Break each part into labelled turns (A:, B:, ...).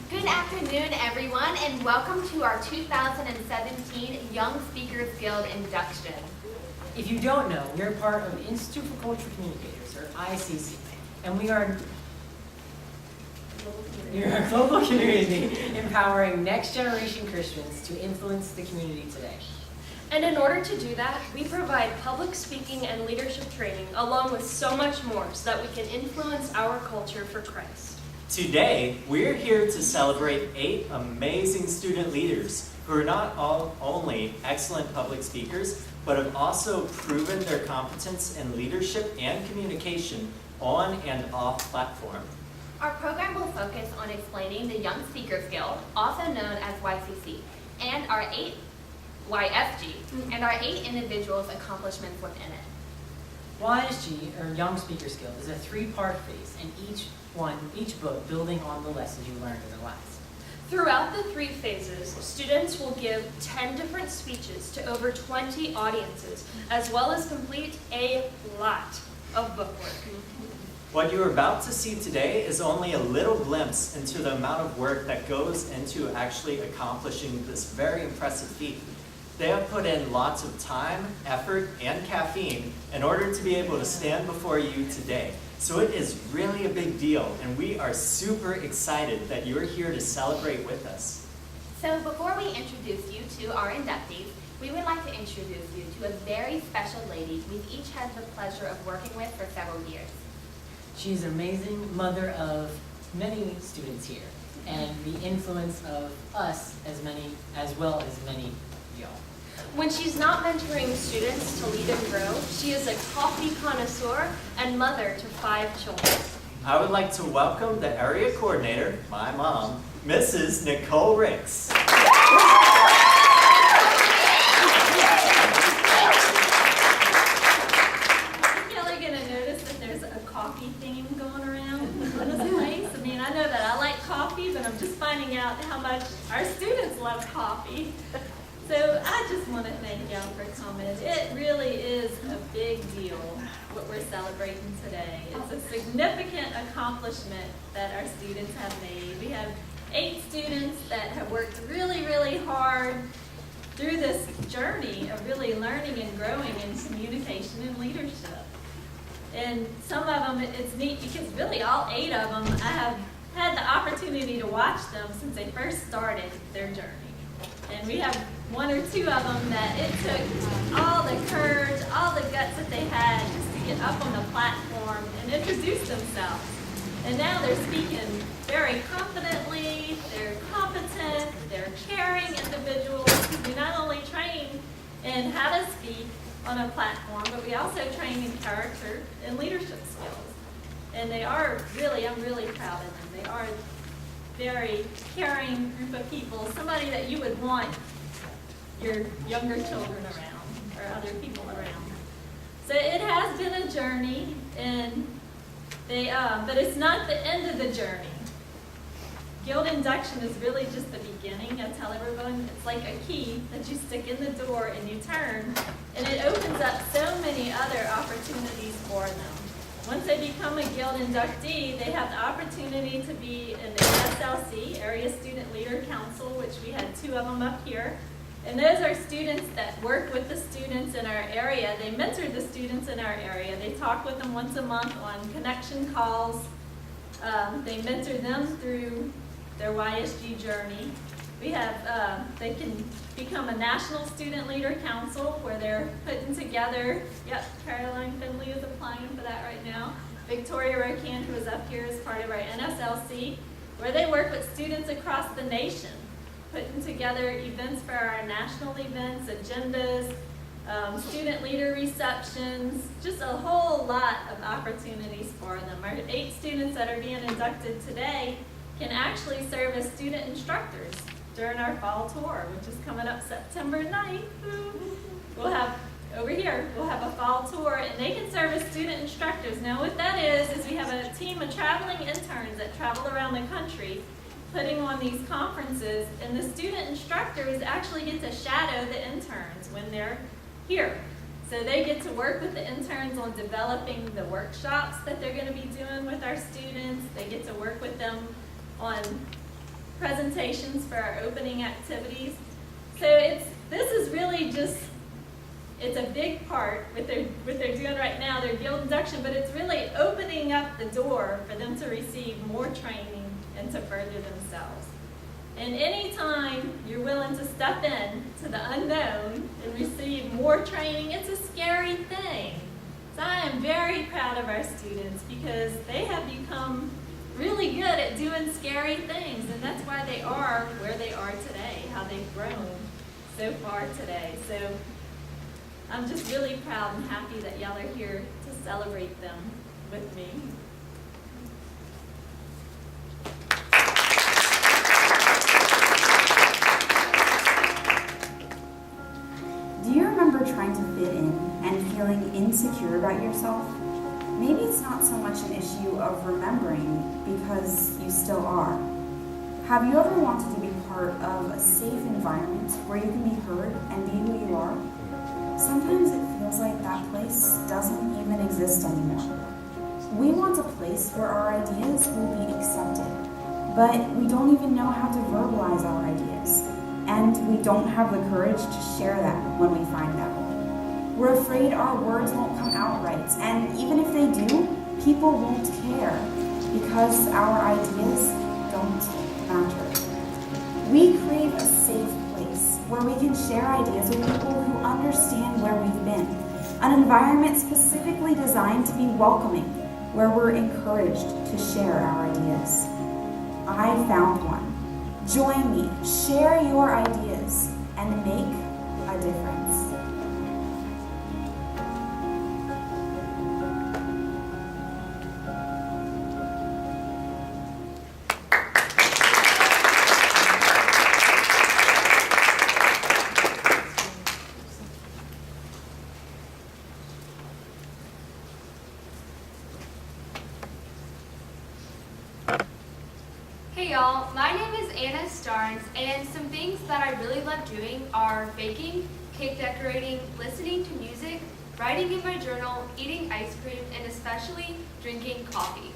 A: Good afternoon, everyone, and welcome to our 2017 Young Speakers Guild Induction.
B: If you don't know, we're part of the Institute for Cultural Communicators, or ICC, and we are a global community empowering next-generation Christians to influence the community today.
C: And in order to do that, we provide public speaking and leadership training, along with so much more, so that we can influence our culture for Christ.
D: Today, we're here to celebrate 8 amazing student leaders who are not only excellent public speakers, but have also proven their competence in leadership and communication on and off platform.
A: Our program will focus on explaining the Young Speakers Guild, also known as YCC, and our 8 individuals' accomplishments within it.
B: YSG, or Young Speakers Guild, is a 3-part phase, and each book building on the lessons you learned in the last.
C: Throughout the 3 phases, students will give 10 different speeches to over 20 audiences, as well as complete a lot of bookwork.
D: What you're about to see today is only a little glimpse into the amount of work that goes into actually accomplishing this very impressive feat. They have put in lots of time, effort, and caffeine in order to be able to stand before you today. So it is really a big deal, and we are super excited that you're here to celebrate with us.
A: So before we introduce you to our inductees, we would like to introduce you to a very special lady we've each had the pleasure of working with for several years.
B: She's an amazing mother of many students here, and the influence of us as well as many of y'all.
C: When she's not mentoring students to lead and grow, she is a coffee connoisseur and mother to 5 children.
D: I would like to welcome the area coordinator, my mom, Mrs. Nicole Ricks.
E: But I'm just finding out how much our students love coffee. So I just want to thank y'all for coming. It really is a big deal what we're celebrating today. It's a significant accomplishment that our students have made. We have 8 students that have worked really, really hard through this journey of really learning and growing in communication and leadership. And some of them, it's neat because really all 8 of them, I have had the opportunity to watch them since they first started their journey. And we have 1 or 2 of them that it took all the courage, all the guts that they had just to get up on the platform and introduce themselves. And now they're speaking very confidently, they're competent, they're caring individuals. We not only train in how to speak on a platform, but we also train in character and leadership skills. And they are really, I'm really proud of them. They are a very caring group of people, somebody that you would want your younger children around or other people around. So it has been a journey, and but it's not the end of the journey. Guild induction is really just the beginning. I tell everyone it's like a key that you stick in the door and you turn, and it opens up so many other opportunities for them. Once they become a Guild inductee, they have the opportunity to be in the ASLC, Area Student Leader Council, which we had 2 of them up here. And those are students that work with the students in our area. They mentor the students in our area. They talk with them once a month on connection calls. They mentor them through their YSG journey. We have, they can become a National Student Leader Council where they're putting together, yep, Caroline Finley is applying for that right now. Victoria Rocan, who is up here, is part of our NSLC, where they work with students across the nation, putting together events for our national events, agendas, student leader receptions, just a whole lot of opportunities for them. Our 8 students that are being inducted today can actually serve as student instructors during our fall tour, which is coming up September 9th. We'll have, over here, we'll have a fall tour, and they can serve as student instructors. Now what that is we have a team of traveling interns that travel around the country putting on these conferences, and the student instructors actually get to shadow the interns when they're here. So they get to work with the interns on developing the workshops that they're going to be doing with our students. get to work with them on presentations for our opening activities. So this is really just, it's a big part what they're doing right now, their guild induction, but it's really opening up the door for them to receive more training and to further themselves. And anytime you're willing to step in to the unknown and receive more training, it's a scary thing. So I am very proud of our students because they have become really good at doing scary things, and that's why they are where they are today, how they've grown so far today. So I'm just really proud and happy that y'all are here to celebrate them with me.
F: Do you remember trying to fit in and feeling insecure about yourself? Maybe it's not so much an issue of remembering because you still are. Have you ever wanted to be part of a safe environment where you can be heard and be who you are? Sometimes it feels like that place doesn't even exist anymore. We want a place where our ideas will be accepted, but we don't even know how to verbalize our ideas, and we don't have the courage to share them when we find them. We're afraid our words won't come out right, and even if they do, people won't care because our ideas don't matter. We crave a safe place where we can share ideas with people who understand where we've been, an environment specifically designed to be welcoming, where we're encouraged to share our ideas. I found one. Join me, share your ideas, and make a difference.
A: Hey y'all, my name is Anna Starnes, and some things that I really love doing are baking, cake decorating, listening to music, writing in my journal, eating ice cream, and especially drinking coffee.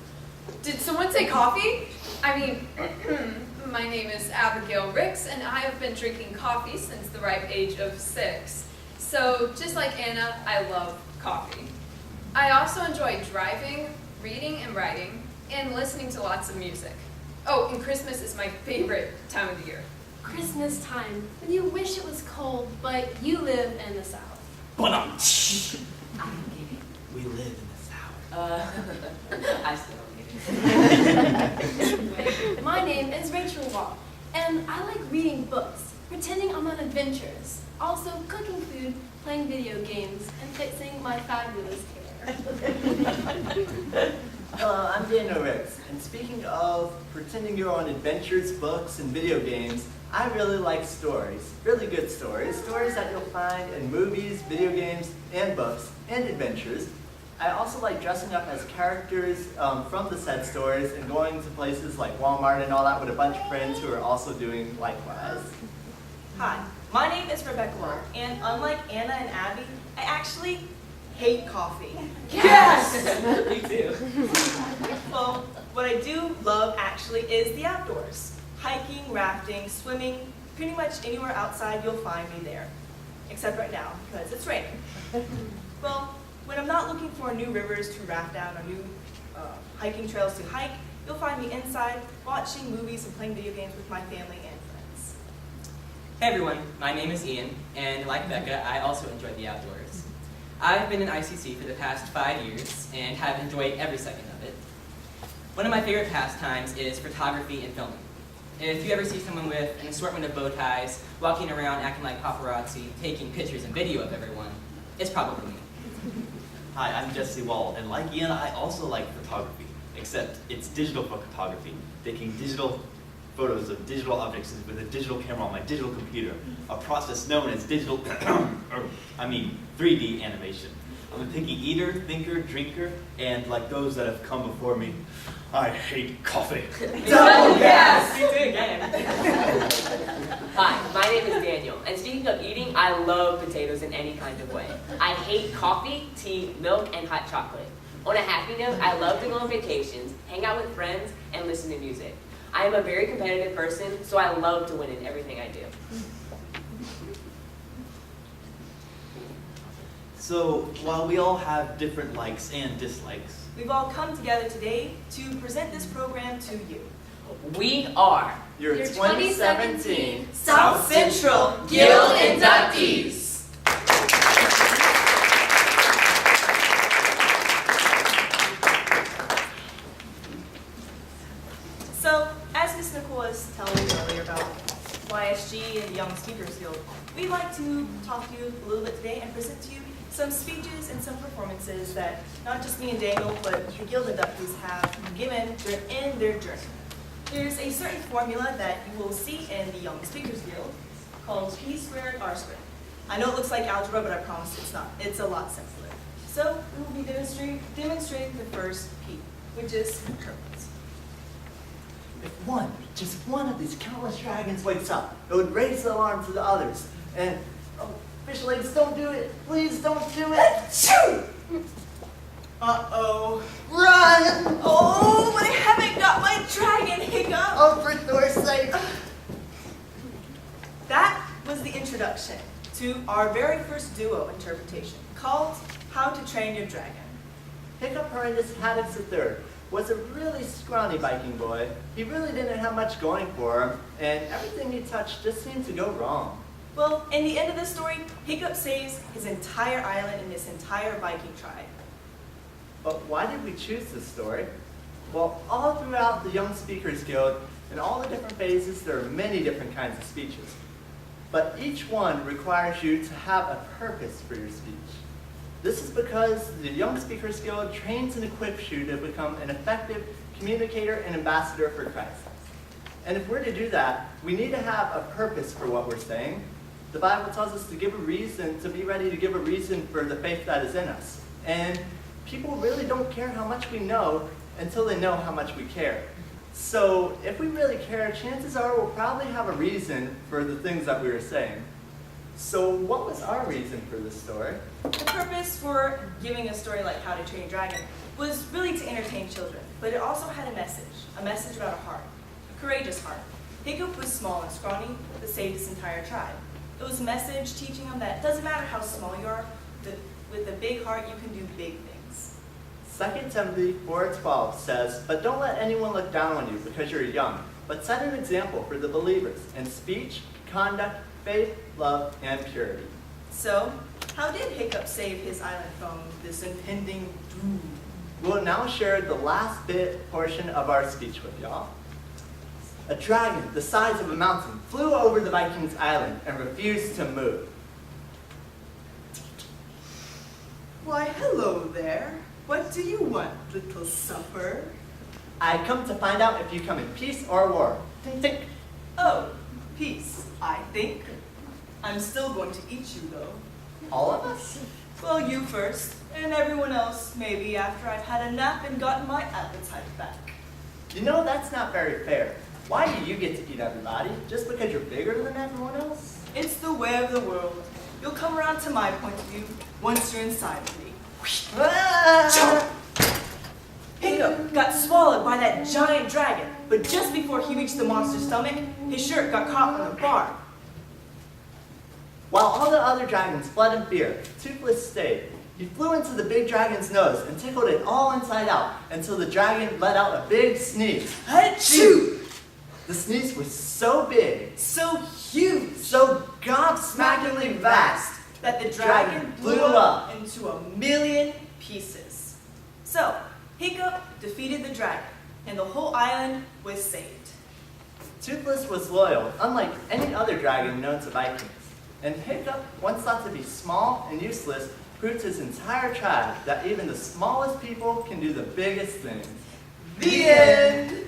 G: Did someone say coffee? I mean, my name is Abigail Ricks, and I have been drinking coffee since the ripe age of 6. So, just like Anna, I love coffee. I also enjoy driving, reading and writing, and listening to lots of music. Oh, and Christmas is my favorite time of the year.
C: Christmas time, when you wish it was cold, but you live in the South.
D: We live in the South.
B: I still don't get it.
C: My name is Rachel Wall, and I like reading books, pretending I'm on adventures, also cooking food, playing video games, and fixing my fabulous hair.
H: Hello, I'm Daniel Ricks, and speaking of pretending you're on adventures, books, and video games, I really like stories, really good stories that you'll find in movies, video games, and books, and adventures. I also like dressing up as characters from the said stories and going to places like Walmart and all that with a bunch of friends who are also doing likewise.
I: Hi, my name is Rebecca Ward, and unlike Anna and Abby, I actually hate coffee.
B: Yes! Me too.
I: Well, what I do love actually is the outdoors. Hiking, rafting, swimming, pretty much anywhere outside you'll find me there. Except right now, because it's raining. Well, when I'm not looking for new rivers to raft down or new hiking trails to hike, you'll find me inside watching movies and playing video games with my family and friends.
J: Hey everyone, my name is Ian, and like Becca, I also enjoy the outdoors. I've been in ICC for the past 5 years and have enjoyed every second of it. One of my favorite pastimes is photography and filming. If you ever see someone with an assortment of bow ties, walking around acting like paparazzi, taking pictures and video of everyone, it's probably me.
K: Hi, I'm Jesse Wall, and like Ian, I also like photography, except it's digital photography, taking digital photos of digital objects with a digital camera on my digital computer, a process known as 3D animation. I'm a picky eater, thinker, drinker, and like those that have come before me, I hate coffee.
I: Double yes!
J: Me too, again.
L: Hi, my name is Daniel, and speaking of eating, I love potatoes in any kind of way. I hate coffee, tea, milk, and hot chocolate. On a happy note, I love to go on vacations, hang out with friends, and listen to music. I am a very competitive person, so I love to win in everything I do.
K: So, while we all have different likes and dislikes,
I: We've all come together today to present this program to you.
L: We are
H: Your
A: Your
H: 2017
I: South Central Guild inductees. So, as Ms. Nicole was telling you earlier about YSG and the Young Speakers Guild, we'd like to talk to you a little bit today and present to you some speeches and some performances that not just me and Daniel, but the Guild inductees have given in their journey. There's a certain formula that you will see in the Young Speakers Guild called P squared R squared. I know it looks like algebra, but I promise it's not. It's a lot simpler. So we will be demonstrating the first P, which is purpose.
H: If one, just one of these countless dragons wakes up, it would raise the alarm to the others. And, oh, fish legs, don't do it. Please don't do it.
I: Achoo! Uh-oh.
H: Run!
I: Oh, but I haven't got my dragon, Hiccup!
H: Oh, for Thor's sake.
I: That was the introduction to our very first duo interpretation, called How to Train Your Dragon.
H: Hiccup Horrendous Haddix III was a really scrawny Viking boy. He really didn't have much going for him, and everything he touched just seemed to go wrong.
I: Well, in the end of the story, Hiccup saves his entire island and his entire Viking tribe.
H: But why did we choose this story? Well, all throughout the Young Speakers Guild, in all the different phases, there are many different kinds of speeches. But each one requires you to have a purpose for your speech. This is because the Young Speakers Guild trains and equips you to become an effective communicator and ambassador for Christ. And if we're to do that, we need to have a purpose for what we're saying. The Bible tells us to give a reason, to be ready to give a reason for the faith that is in us. And people really don't care how much we know until they know how much we care. So if we really care, chances are we'll probably have a reason for the things that we were saying. So what was our reason for this story?
I: The purpose for giving a story like How to Train Your Dragon was really to entertain children, but it also had a message about a heart, a courageous heart. Hiccup was small and scrawny, but saved his entire tribe. It was a message teaching them that it doesn't matter how small you are, with a big heart you can do big things.
H: 2 Timothy 4:12 says, "But don't let anyone look down on you because you're young, but set an example for the believers in speech, conduct, faith, love, and purity."
I: So, how did Hiccup save his island from this impending doom?
H: We'll now share the last portion of our speech with y'all. A dragon the size of a mountain flew over the Vikings' island and refused to move.
I: Why, hello there. What do you want, little supper?
H: I come to find out if you come in peace or war. Tink, tink.
I: Oh, peace, I think. I'm still going to eat you, though.
H: All of us?
I: Well, you first, and everyone else, maybe after I've had a nap and gotten my appetite back.
H: You know, that's not very fair. Why do you get to eat everybody? Just because you're bigger than everyone else?
I: It's the way of the world. You'll come around to my point of view once you're inside of me.
H: Ah!
I: Hiccup got swallowed by that giant dragon, but just before he reached the monster's stomach, his shirt got caught on the bar.
H: While all the other dragons fled in fear, Toothless stayed. He flew into the big dragon's nose and tickled it all inside out until the dragon let out a big sneeze.
I: Achoo!
H: The sneeze was so big,
I: So huge
H: so gobsmackingly vast,
I: that the dragon blew up into 1,000,000 pieces. So, Hiccup defeated the dragon, and the whole island was saved.
H: Toothless was loyal, unlike any other dragon known to Vikings. And Hiccup, once thought to be small and useless, proved to his entire tribe that even the smallest people can do the biggest things.
I: The end!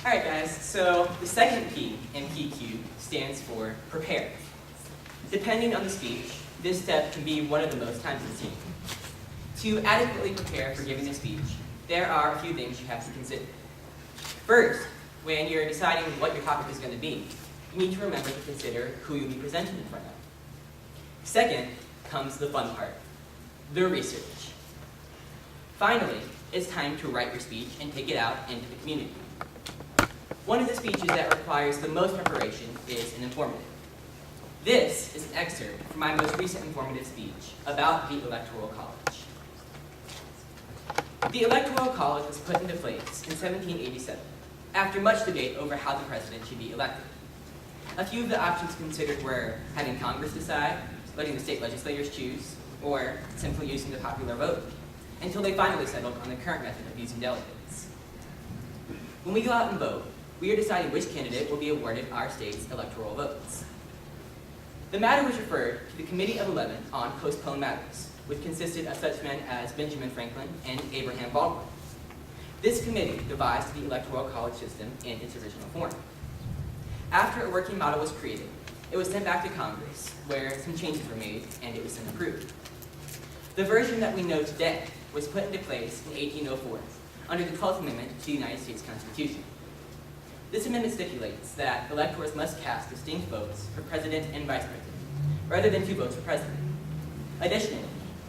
J: Alright guys, so the second P in PQ stands for prepare. Depending on the speech, this step can be one of the most time consuming. To adequately prepare for giving a speech, there are a few things you have to consider. First, when you're deciding what your topic is going to be, you need to remember to consider who you'll be presenting in front of. Second comes the fun part, the research. Finally, it's time to write your speech and take it out into the community. One of the speeches that requires the most preparation is an informative. This is an excerpt from my most recent informative speech about the Electoral College. The Electoral College was put into place in 1787, after much debate over how the president should be elected. A few of the options considered were having Congress decide, letting the state legislators choose, or simply using the popular vote, until they finally settled on the current method of using delegates. When we go out and vote, we are deciding which candidate will be awarded our state's electoral votes. The matter was referred to the Committee of 11 on Postponed Matters, which consisted of such men as Benjamin Franklin and Abraham Baldwin. This committee devised the Electoral College system in its original form. After a working model was created, it was sent back to Congress, where some changes were made, and it was then approved. The version that we know today was put into place in 1804, under the 12th Amendment to the United States Constitution. This amendment stipulates that electors must cast distinct votes for president and vice president, rather than 2 votes for president. Additionally,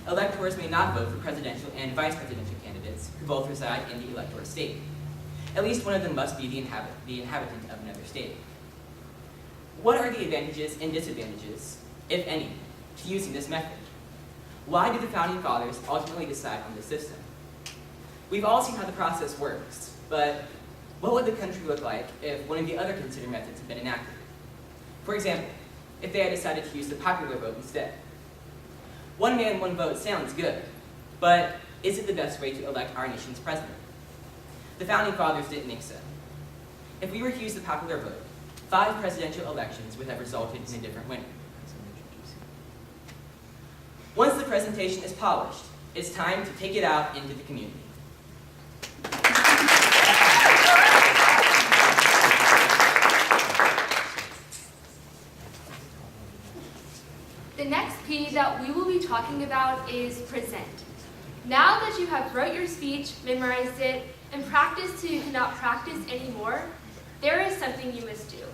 J: electors may not vote for presidential and vice presidential candidates who both reside in the elector state. At least one of them must be the inhabitant of another state. What are the advantages and disadvantages, if any, to using this method? Why did the Founding Fathers ultimately decide on this system? We've all seen how the process works, but what would the country look like if one of the other considered methods had been enacted? For example, if they had decided to use the popular vote instead. One man, one vote sounds good, but is it the best way to elect our nation's president? The Founding Fathers didn't think so. If we were to use the popular vote, 5 presidential elections would have resulted in a different winner. Once the presentation is polished, it's time to take it out into the community.
A: The next P that we will be talking about is present. Now that you have wrote your speech, memorized it, and practiced till you cannot practice anymore, there is something you must do,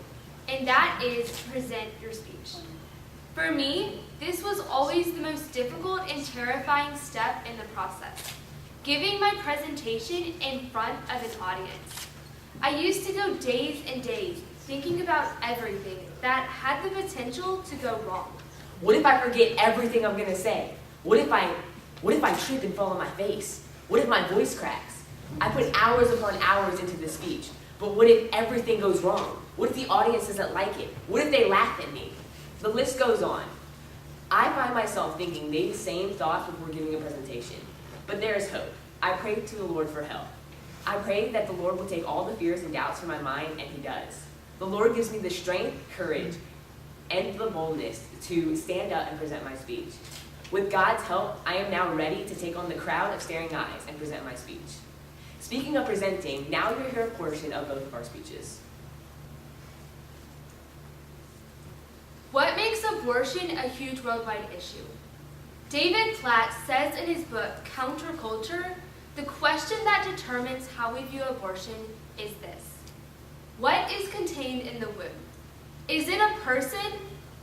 A: and that is present your speech. For me, this was always the most difficult and terrifying step in the process, giving my presentation in front of an audience. I used to go days and days thinking about everything that had the potential to go wrong.
L: What if I forget everything I'm gonna say? What if I trip and fall on my face? What if my voice cracks? I put hours upon hours into the speech, but what if everything goes wrong? What if the audience doesn't like it? What if they laugh at me? The list goes on. I find myself thinking these same thoughts before giving a presentation, but there is hope. I pray to the Lord for help. I pray that the Lord will take all the fears and doubts from my mind, and He does. The Lord gives me the strength, courage, and the boldness to stand up and present my speech. With God's help, I am now ready to take on the crowd of staring eyes and present my speech. Speaking of presenting, now you'll hear a portion of both of our speeches.
A: What makes abortion a huge worldwide issue? David Platt says in his book, Counterculture, the question that determines how we view abortion is this: what is contained in the womb? Is it a person,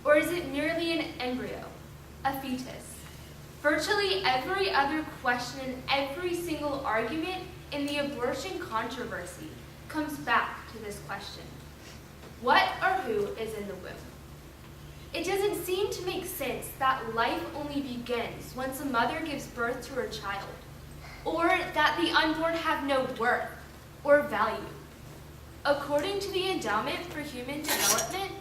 A: or is it merely an embryo, a fetus? Virtually every other question and every single argument in the abortion controversy comes back to this question. What or who is in the womb? It doesn't seem to make sense that life only begins once a mother gives birth to her child, or that the unborn have no worth or value. According to the Endowment for Human Development,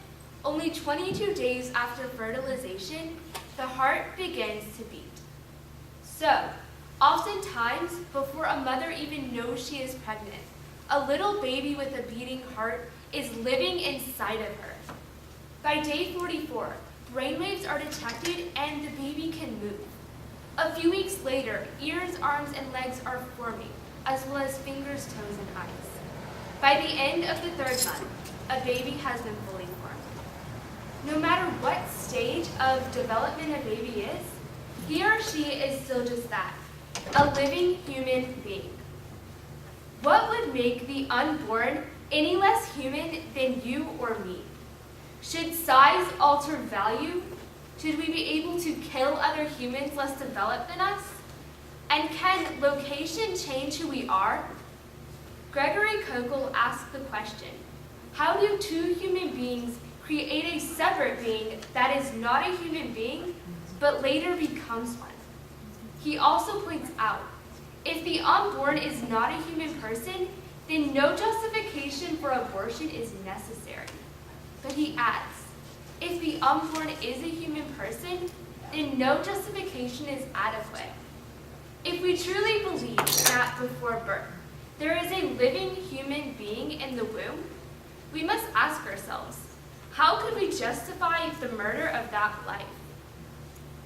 A: only 22 days after fertilization, the heart begins to beat. So, oftentimes, before a mother even knows she is pregnant, a little baby with a beating heart is living inside of her. By day 44, brainwaves are detected and the baby can move. A few weeks later, ears, arms, and legs are forming, as well as fingers, toes, and eyes. By the end of the 3rd month, a baby has been fully formed. No matter what stage of development a baby is, he or she is still just that, a living human being. What would make the unborn any less human than you or me? Should size alter value? Should we be able to kill other humans less developed than us? And can location change who we are? Gregory Kokel asked the question, how do two human beings create a separate being that is not a human being, but later becomes one? He also points out, if the unborn is not a human person, then no justification for abortion is necessary. But he adds, if the unborn is a human person, then no justification is adequate. If we truly believe that before birth, there is a living human being in the womb, we must ask ourselves, how could we justify the murder of that life?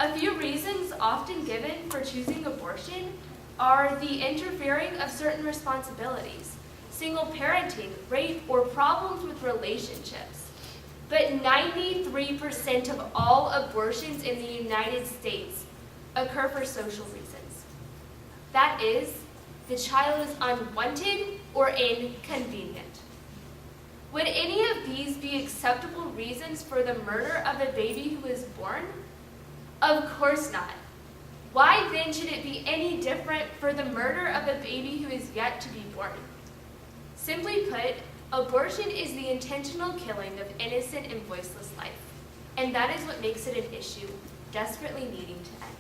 A: A few reasons often given for choosing abortion are the interfering of certain responsibilities, single parenting, rape, or problems with relationships. But 93% of all abortions in the United States occur for social reasons. That is, the child is unwanted or inconvenient. Would any of these be acceptable reasons for the murder of a baby who is born? Of course not. Why then should it be any different for the murder of a baby who is yet to be born? Simply put, abortion is the intentional killing of innocent and voiceless life, and that is what makes it an issue desperately needing to end.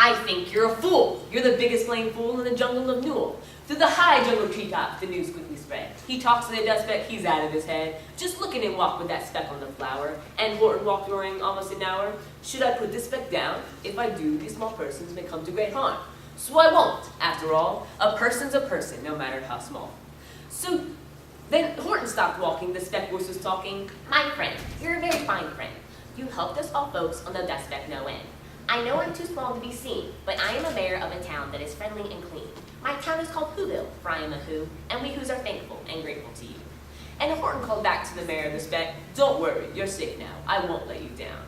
L: I think you're a fool. You're the biggest blamed fool in the jungle of Newell. Through the high jungle treetops, the news quickly spread. He talks to the dust speck, he's out of his head. Just look at him walk with that speck on the flower. And Horton walked during almost an hour. Should I put this speck down? If I do, these small persons may come to great harm. So I won't. After all, a person's a person, no matter how small. So then Horton stopped walking, the speck voice was talking. My friend, you're a very fine friend. You helped us all folks on the dust speck no end. I know I'm too small to be seen, but I am a mayor of a town that is friendly and clean. My town is called Whoville, for I am a Who, and we Whos are thankful and grateful to you. And Horton called back to the mayor of the speck, don't worry, you're safe now, I won't let you down.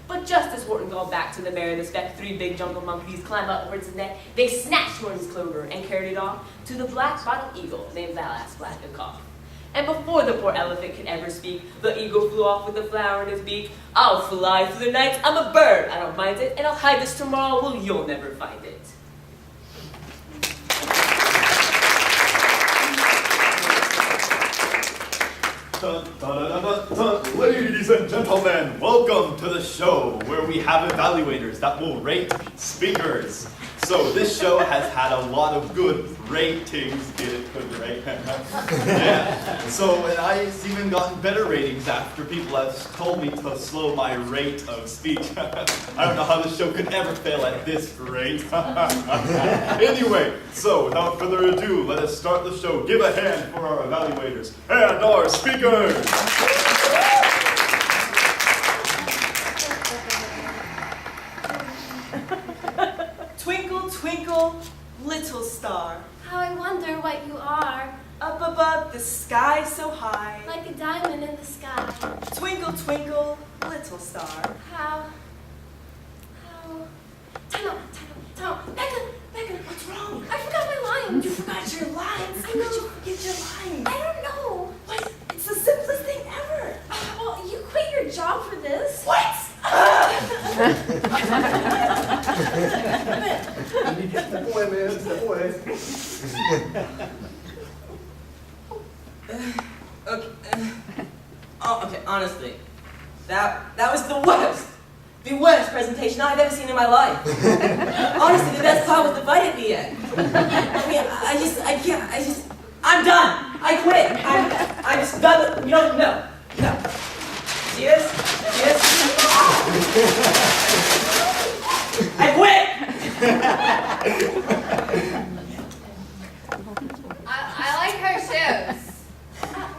L: But just as Horton called back to the mayor of the speck, 3 big jungle monkeys climbed up Horton's neck. They snatched Horton's clover and carried it off to the black-spotted eagle named Valas Black and Cough. And before the poor elephant could ever speak, the eagle flew off with the flower in his beak. I'll fly through the night, I'm a bird, I don't mind it, and I'll hide this tomorrow, well, you'll never find it.
M: Dun, dun, dun, dun, dun. Ladies and gentlemen, welcome to the show where we have evaluators that will rate speakers. So this show has had a lot of good ratings. Get it? Good rate. Yeah. So and I've even gotten better ratings after people have told me to slow my rate of speech. I don't know how the show could ever fail at this rate. Anyway, so without further ado, let us start the show. Give a hand for our evaluators and our speakers.
I: Twinkle, twinkle, little star,
N: How I wonder what you are,
I: up above the sky so high.
N: like a diamond in the sky.
I: Twinkle, twinkle, little star.
N: How? Time out. Becca,
I: What's wrong?
N: I forgot my lines.
I: You forgot your lines.
N: I know.
I: How did you forget your lines?
N: I don't know.
I: What? It's the simplest thing ever.
N: Well, you quit your job for this.
I: What?
M: Step away, man. Step away.
J: Okay, honestly, that was the worst presentation I've ever seen in my life. Honestly, the best part was the fight at the end. I can't, I'm done. I quit. I'm just done. No. Cheers. I quit.
G: I like her shoes.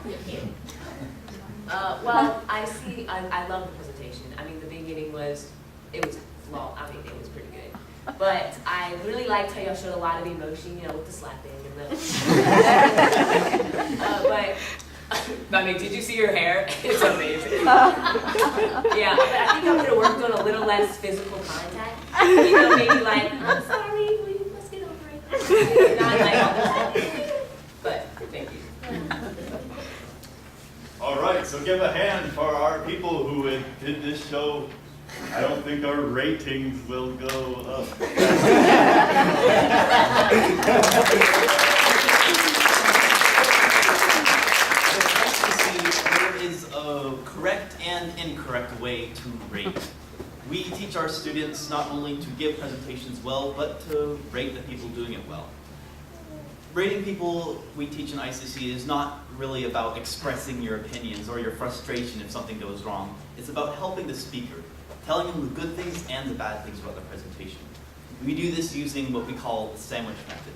L: Thank you. Well, I love the presentation. I mean, the beginning was flawed. I mean, it was pretty good. But I really liked how y'all showed a lot of emotion, with the slapping and the. But I mean, did you see your hair? It's amazing. Yeah, but I think I could have worked on a little less physical contact. Maybe like, I'm sorry, let's get over it. Not like all the time. But thank you.
M: All right, so give a hand for our people who did this show. I don't think our ratings will go up.
K: There is a correct and incorrect way to rate. We teach our students not only to give presentations well, but to rate the people doing it well. Rating people we teach in ICC is not really about expressing your opinions or your frustration if something goes wrong. It's about helping the speaker, telling them the good things and the bad things about the presentation. We do this using what we call the sandwich method,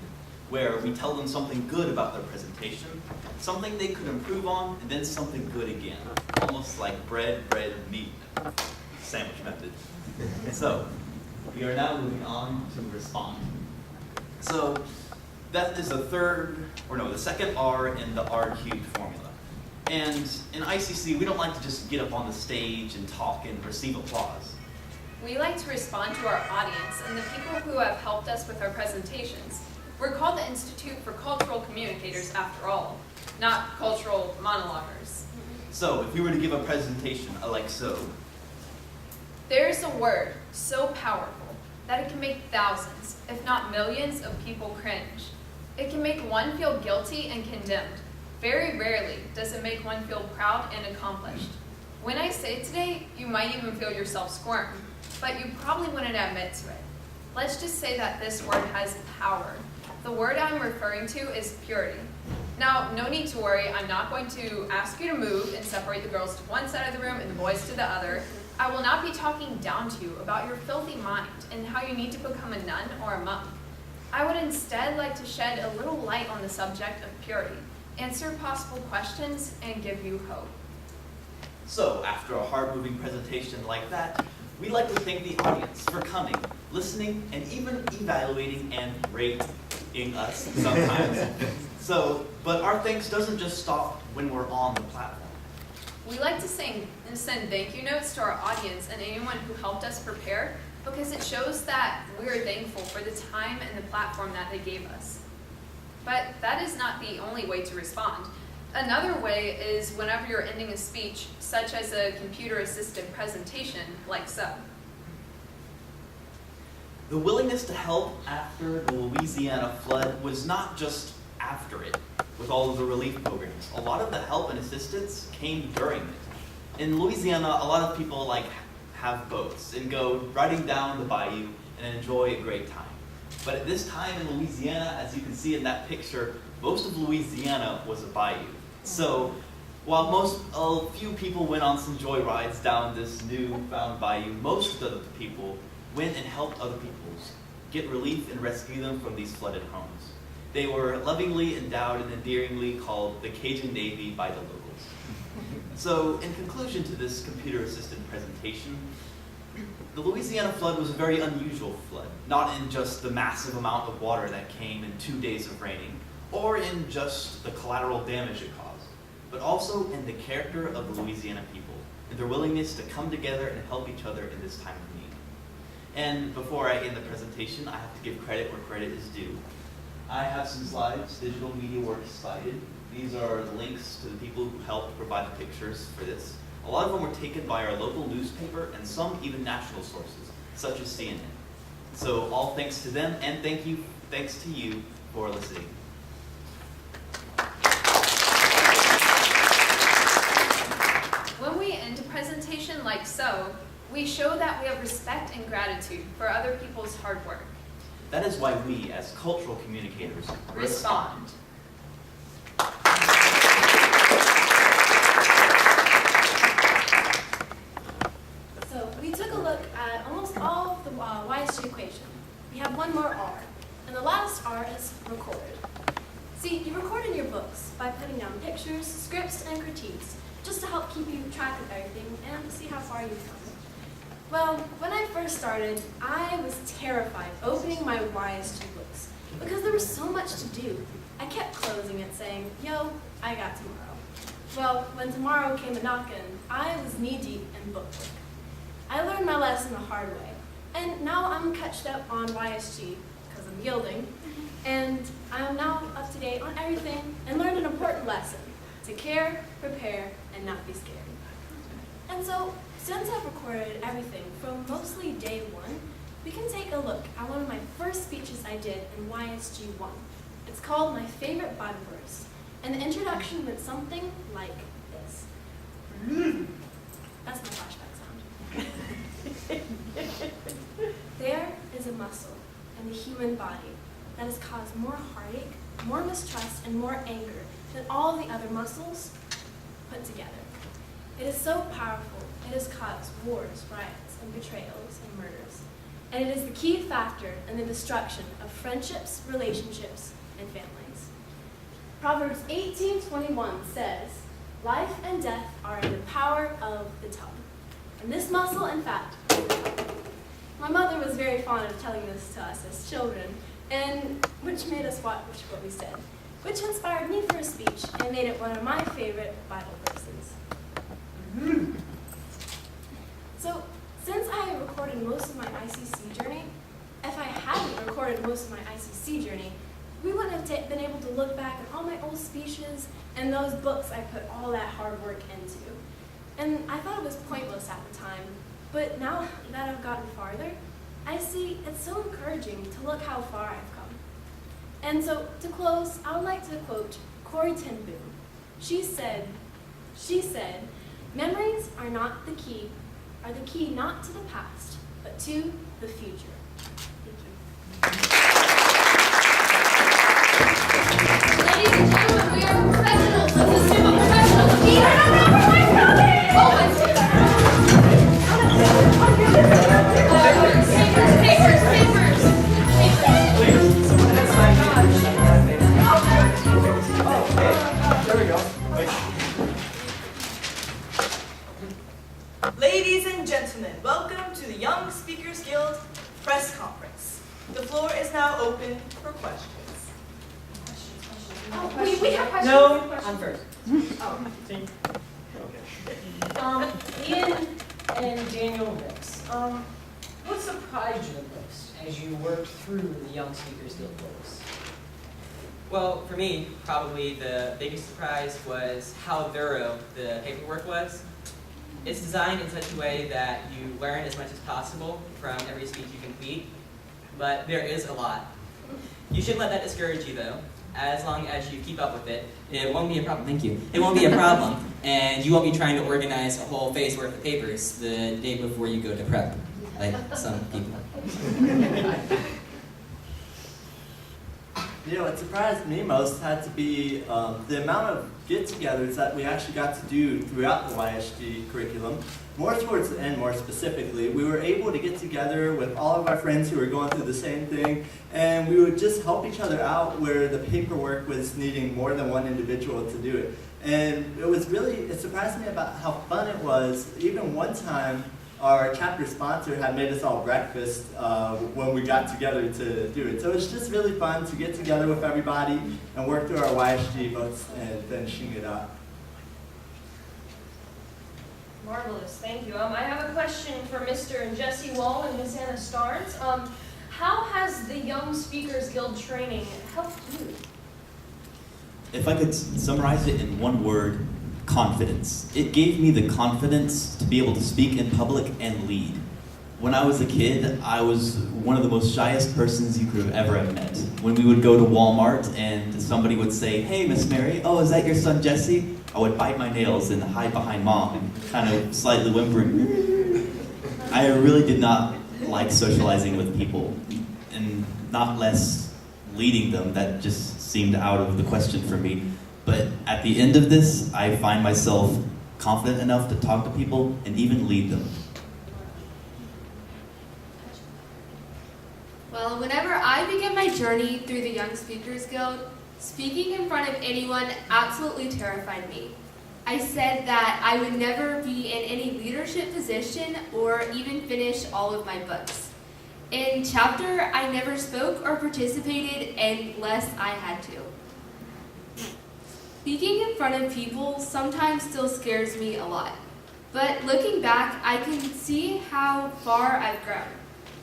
K: where we tell them something good about their presentation, something they could improve on, and then something good again. Almost like bread, meat. Sandwich method. So, we are now moving on to respond. So, that is the second R in the R cubed formula. And in ICC, we don't like to just get up on the stage and talk and receive applause.
G: We like to respond to our audience and the people who have helped us with our presentations. We're called the Institute for Cultural Communicators after all, not cultural monologuers.
K: So, if we were to give a presentation like so,
G: There's a word so powerful that it can make thousands, if not millions, of people cringe. It can make one feel guilty and condemned. Very rarely does it make one feel proud and accomplished. When I say it today, you might even feel yourself squirm, but you probably wouldn't admit to it. Let's just say that this word has power. The word I'm referring to is purity. Now, no need to worry, I'm not going to ask you to move and separate the girls to one side of the room and the boys to the other. I will not be talking down to you about your filthy mind and how you need to become a nun or a monk. I would instead like to shed a little light on the subject of purity, answer possible questions, and give you hope.
K: So, after a hard-moving presentation like that, we'd like to thank the audience for coming, listening, and even evaluating and rating us sometimes. But our thanks doesn't just stop when we're on the platform.
G: We like to send thank you notes to our audience and anyone who helped us prepare because it shows that we're thankful for the time and the platform that they gave us. But that is not the only way to respond. Another way is whenever you're ending a speech, such as a computer-assisted presentation, like so.
K: The willingness to help after the Louisiana flood was not just after it, with all of the relief programs. A lot of the help and assistance came during it. In Louisiana, a lot of people have boats and go riding down the bayou and enjoy a great time. But at this time in Louisiana, as you can see in that picture, most of Louisiana was a bayou. So while a few people went on some joy rides down this newfound bayou, most of the people went and helped other people get relief and rescue them from these flooded homes. They were lovingly endowed and endearingly called the Cajun Navy by the locals. So, in conclusion to this computer-assisted presentation, the Louisiana flood was a very unusual flood, not in just the massive amount of water that came in 2 days of raining, or in just the collateral damage it caused, but also in the character of the Louisiana people, and their willingness to come together and help each other in this time of need. And before I end the presentation, I have to give credit where credit is due. I have some slides, Digital Media Works cited. These are links to the people who helped provide the pictures for this. A lot of them were taken by our local newspaper and some even national sources, such as CNN. So all thanks to them, and thanks to you for listening.
G: When we end a presentation like so, we show that we have respect and gratitude for other people's hard work.
K: That is why we, as cultural communicators, respond.
N: So we took a look at almost all of the YSG equation. We have one more R, and the last R is recorded. See, you record in your books by putting down pictures, scripts, and critiques, just to help keep you track of everything and to see how far you've come. Well, when I first started, I was terrified opening my YSG books because there was so much to do. I kept closing it saying, yo, I got tomorrow. Well, when tomorrow came a-knockin', I was knee-deep in book work. I learned my lesson the hard way, and now I'm catched up on YSG because I'm yielding, And I am now up to date on everything and learned an important lesson: to care, prepare, and not be scared. And so, since I've recorded everything from mostly day one, we can take a look at one of my first speeches I did in YSG 1. It's called My Favorite Bible Verse, and the introduction went something like this. That's my flashback sound. There is a muscle in the human body that has caused more heartache, more mistrust, and more anger than all the other muscles put together. It is so powerful, it has caused wars, riots, and betrayals, and murders. And it is the key factor in the destruction of friendships, relationships, and families. Proverbs 18:21 says, "Life and death are in the power of the tongue." And this muscle, in fact, is the tongue. My mother was very fond of telling this to us as children, and which made us watch what we said, which inspired me for a speech and made it one of my favorite Bible verses. So, since I have recorded most of my ICC journey, if I hadn't recorded most of my ICC journey, we wouldn't have been able to look back at all my old speeches and those books I put all that hard work into. And I thought it was pointless at the time, but now that I've gotten farther, I see it's so encouraging to look how far I've come. And so, to close, I would like to quote Corrie ten Boom. She said, "Memories are the key not to the past, but to the future." Thank you.
A: Ladies and gentlemen, we are professionals. Let's assume a professional. Oh my papers.
D: Please, someone has signed in. Oh, hey, there we go.
I: Ladies and gentlemen, welcome to the Young Speakers Guild press conference. The floor is now open for questions.
A: We have questions.
B: No, I'm first.
A: Oh.
B: Ian and Daniel Ricks, what surprised you the most as you worked through the Young Speakers Guild books?
J: Well, for me, probably the biggest surprise was how thorough the paperwork was. It's designed in such a way that you learn as much as possible from every speech you complete, but there is a lot. You shouldn't let that discourage you, though. As long as you keep up with it, it won't be a problem. Thank you. It won't be a problem, and you won't be trying to organize a whole phase worth of papers the day before you go to prep, like some people.
H: You know, what surprised me most had to be the amount of get-togethers that we actually got to do throughout the YSG curriculum. More towards the end, more specifically, we were able to get together with all of our friends who were going through the same thing, and we would just help each other out where the paperwork was needing more than one individual to do it. And it surprised me about how fun it was. Even one time, our chapter sponsor had made us all breakfast when we got together to do it. So it's just really fun to get together with everybody and work through our YSG books and finishing it up.
C: Marvelous, thank you. I have a question for Mr. and Jesse Wall and Miss Anna Starnes. How has the Young Speakers Guild training helped you?
K: If I could summarize it in one word, confidence. It gave me the confidence to be able to speak in public and lead. When I was a kid, I was one of the most shyest persons you could have ever met. When we would go to Walmart and somebody would say, "Hey, Miss Mary, oh, is that your son Jesse?" I would bite my nails and hide behind Mom and kind of slightly whimpering. I really did not like socializing with people, and not less leading them. That just seemed out of the question for me. But at the end of this, I find myself confident enough to talk to people and even lead them.
A: Well, whenever I began my journey through the Young Speakers Guild, speaking in front of anyone absolutely terrified me. I said that I would never be in any leadership position or even finish all of my books. In chapter, I never spoke or participated unless I had to. Speaking in front of people sometimes still scares me a lot, but looking back, I can see how far I've grown.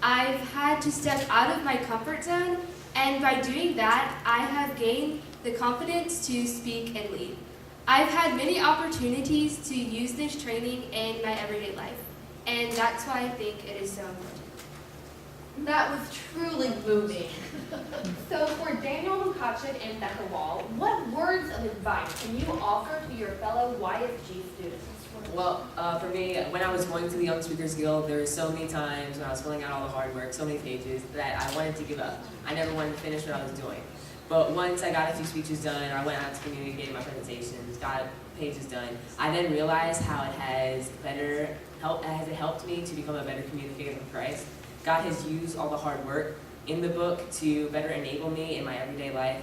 A: I've had to step out of my comfort zone And by doing that, I have gained the confidence to speak and lead. I've had many opportunities to use this training in my everyday life, and that's why I think it is so important.
O: That was truly moving. So for Daniel Lukachin and Becca Wall, what words of advice can you offer to your fellow YSG students?
L: Well, for me, when I was going to the Young Speakers Guild, there were so many times when I was filling out all the hard work, so many pages, that I wanted to give up. I never wanted to finish what I was doing. But once I got a few speeches done, or I went out to community, gave my presentations, got pages done, I then realized how it has helped me to become a better communicator of Christ. God has used all the hard work in the book to better enable me in my everyday life.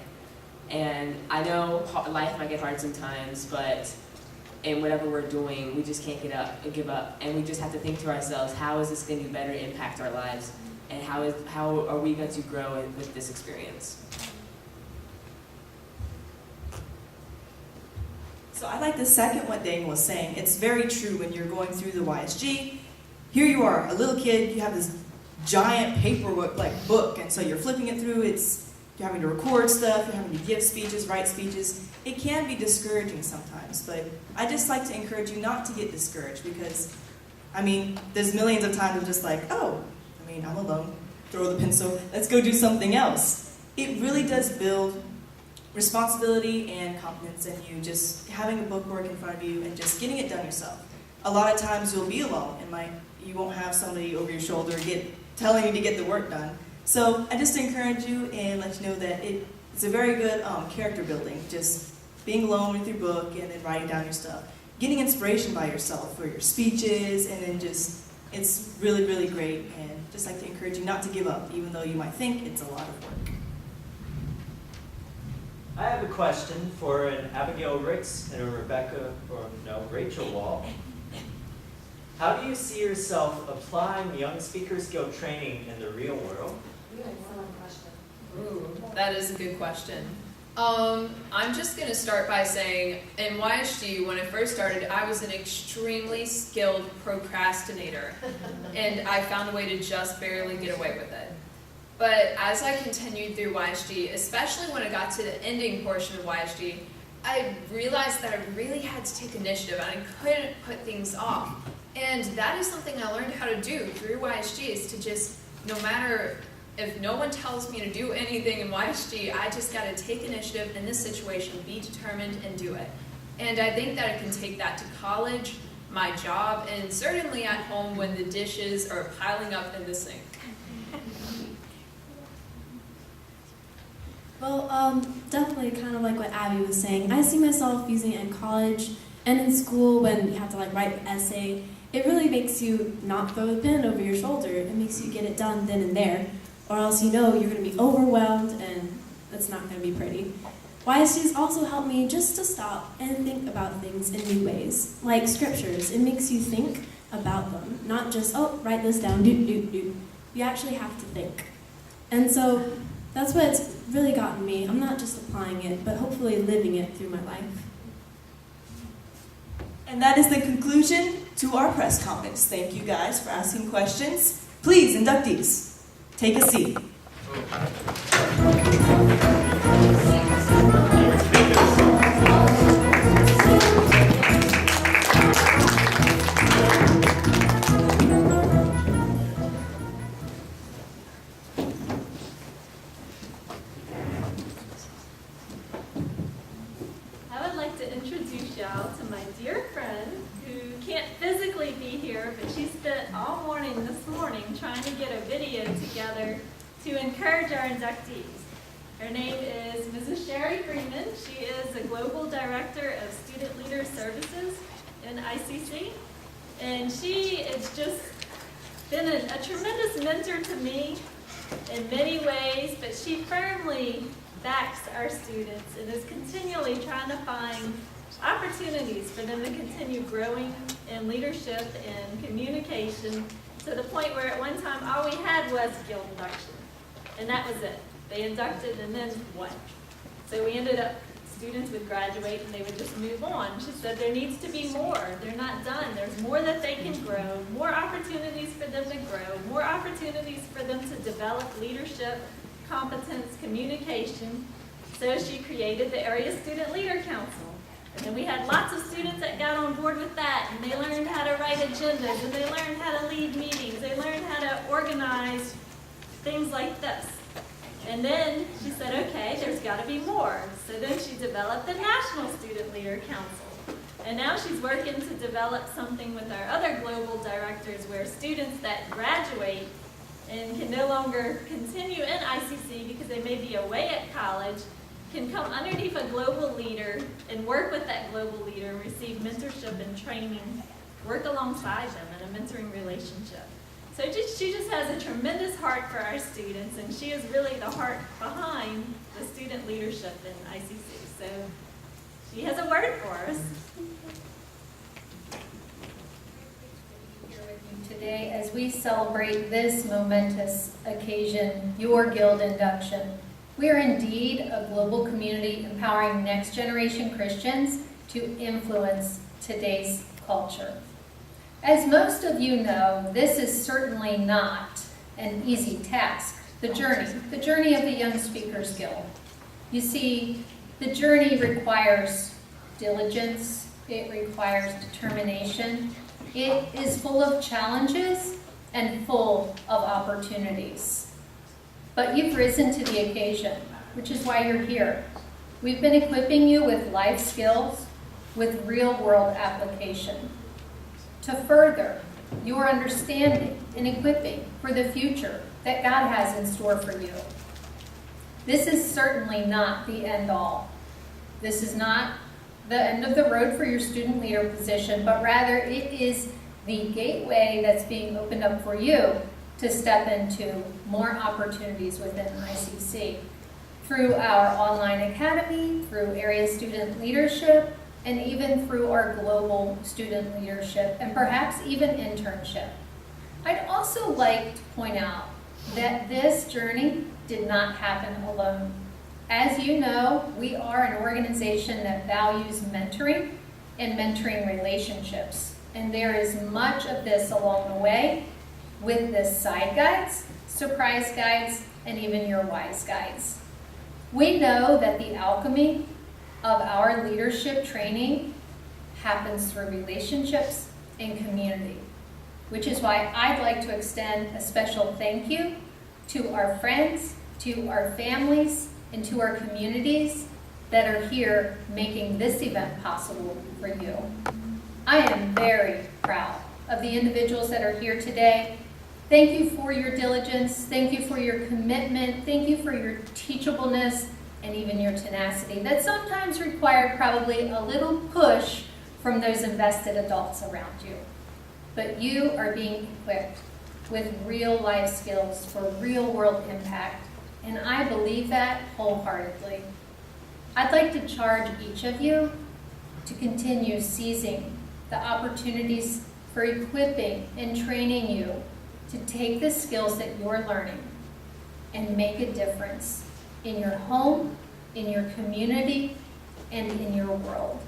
L: And I know life might get hard sometimes, but in whatever we're doing, we just can't give up. And we just have to think to ourselves, how is this going to better impact our lives? And how are we going to grow with this experience?
I: So I like the second what Daniel was saying. It's very true when you're going through the YSG. Here you are, a little kid, you have this giant paperwork like book, and so you're flipping it through, you're having to record stuff, you're having to give speeches, write speeches. It can be discouraging sometimes, but I just like to encourage you not to get discouraged because, I mean, there's millions of times of just like, oh, I mean, I'm alone, throw the pencil, let's go do something else. It really does build responsibility and confidence in you, just having a bookwork in front of you and just getting it done yourself. A lot of times you'll be alone and you won't have somebody over your shoulder telling you to get the work done. So I just encourage you and let you know that it's a very good character building, just being alone with your book and then writing down your stuff. Getting inspiration by yourself for your speeches, and then it's really, really great, and just like to encourage you not to give up, even though you might think it's a lot of work.
D: I have a question for an Abigail Ricks and a Rachel Wall. How do you see yourself applying Young Speakers Guild training in the real world?
G: Ooh, that is a good question. I'm just going to start by saying, in YSG, when I first started, I was an extremely skilled procrastinator, and I found a way to just barely get away with it. But as I continued through YSG, especially when I got to the ending portion of YSG, I realized that I really had to take initiative, and I couldn't put things off. And that is something I learned how to do through YSG, is to just, no matter if no one tells me to do anything in YSG, I just got to take initiative in this situation, be determined, and do it. And I think that I can take that to college, my job, and certainly at home when the dishes are piling up in the sink.
N: Well, definitely kind of like what Abby was saying. I see myself using it in college and in school when you have to write an essay. It really makes you not throw the pen over your shoulder. It makes you get it done then and there, or else you're going to be overwhelmed and that's not going to be pretty. YSG has also helped me just to stop and think about things in new ways, like scriptures. It makes you think about them, not just, oh, write this down, do. You actually have to think. And so that's what it's really gotten me. I'm not just applying it, but hopefully living it through my life.
I: And that is the conclusion to our press conference. Thank you guys for asking questions. Please, inductees, take a seat.
E: I would like to introduce y'all to my dear friend who can't physically be here, but she spent all morning this morning trying to get a video together to encourage our inductees. Her name is Mrs. Sherry Freeman. She is the Global Director of Student Leader Services in ICC. And she has just been a tremendous mentor to me in many ways, but she firmly backs our students and is continually trying to find opportunities for them to continue growing in leadership and communication, to the point where at one time all we had was guild induction. And that was it. They inducted and then what? So we ended up, students would graduate and they would just move on. She said there needs to be more. They're not done. There's more that they can grow, more opportunities for them to grow, more opportunities for them to develop leadership competence, communication, so she created the Area Student Leader Council. And then we had lots of students that got on board with that, and they learned how to write agendas, and they learned how to lead meetings, they learned how to organize things like this. And then she said, okay, there's got to be more. So then she developed the National Student Leader Council. And now she's working to develop something with our other global directors where students that graduate and can no longer continue in ICC because they may be away at college can come underneath a global leader and work with that global leader and receive mentorship and training, work alongside them in a mentoring relationship. So she just has a tremendous heart for our students, and she is really the heart behind the student leadership in ICC. So she has a word for us.
P: Here with you today as we celebrate this momentous occasion, your Guild induction. We are indeed a global community empowering next generation Christians to influence today's culture. As most of you know, this is certainly not an easy task, the journey of the Young Speakers Guild. You see, the journey requires diligence, it requires determination, it is full of challenges and full of opportunities. But you've risen to the occasion, which is why you're here. We've been equipping you with life skills, with real-world application, to further your understanding and equipping for the future that God has in store for you. This is certainly not the end-all. This is not the end of the road for your student leader position, but rather it is the gateway that's being opened up for you to step into more opportunities within ICC through our online academy, through area student leadership, and even through our global student leadership, and perhaps even internship. I'd also like to point out that this journey did not happen alone. As you know, we are an organization that values mentoring and mentoring relationships, and there is much of this along the way with the side guides, surprise guides, and even your wise guides. We know that the alchemy of our leadership training happens through relationships and community, which is why I'd like to extend a special thank you to our friends, to our families, and to our communities that are here making this event possible for you. I am very proud of the individuals that are here today. Thank you for your diligence, thank you for your commitment, thank you for your teachableness, and even your tenacity that sometimes required probably a little push from those invested adults around you. But you are being equipped with real life skills for real world impact, and I believe that wholeheartedly. I'd like to charge each of you to continue seizing the opportunities for equipping and training you to take the skills that you're learning and make a difference in your home, in your community, and in your world.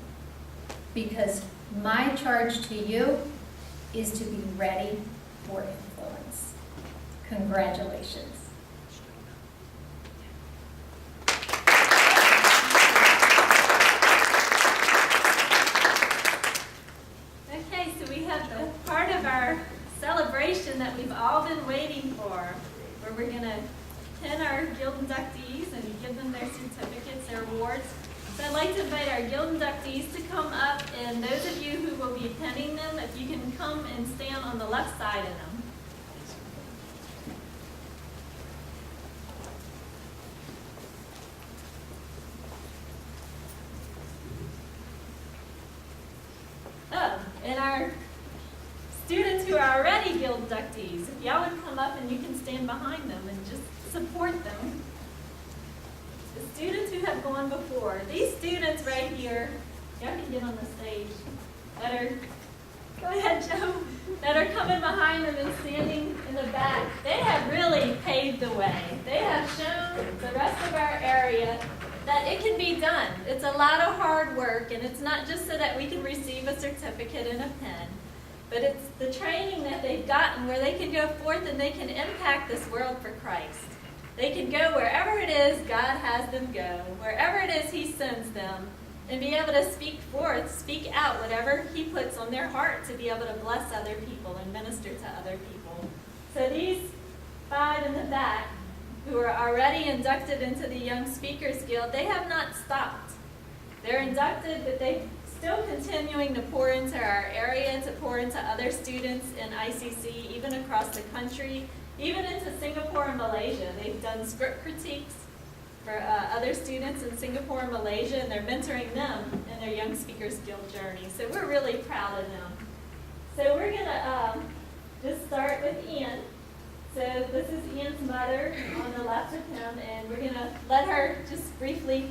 P: Because my charge to you is to be ready for influence. Congratulations.
E: Okay, so we have the part of our celebration that we've all been waiting for, where we're going to pin our Guild inductees and give them their certificates, their awards. So I'd like to invite our Guild inductees to come up, and those of you who will be pinning them, if you can come and stand on the left side of them. Oh, and our students who are already Guild inductees, if y'all would come up and you can stand behind them and just support them. The students who have gone before, these students right here, y'all can get on the stage, that are, go ahead Joe, that are coming behind them and standing in the back, they have really paved the way. They have shown the rest of our area that it can be done. It's a lot of hard work, and it's not just so that we can receive a certificate and a pen, but it's the training that they've gotten where they can go forth and they can impact this world for Christ. They can go wherever it is God has them go, wherever it is He sends them, and be able to speak forth, speak out whatever He puts on their heart to be able to bless other people and minister to other people. So these 5 in the back who are already inducted into the Young Speakers Guild, they have not stopped. They're inducted, but they're still continuing to pour into our area, to pour into other students in ICC, even across the country, even into Singapore and Malaysia. They've done script critiques for other students in Singapore and Malaysia, and they're mentoring them in their Young Speakers Guild journey. So we're really proud of them. So we're going to just start with Ian. So this is Ian's mother on the left of him, and we're going to let her just briefly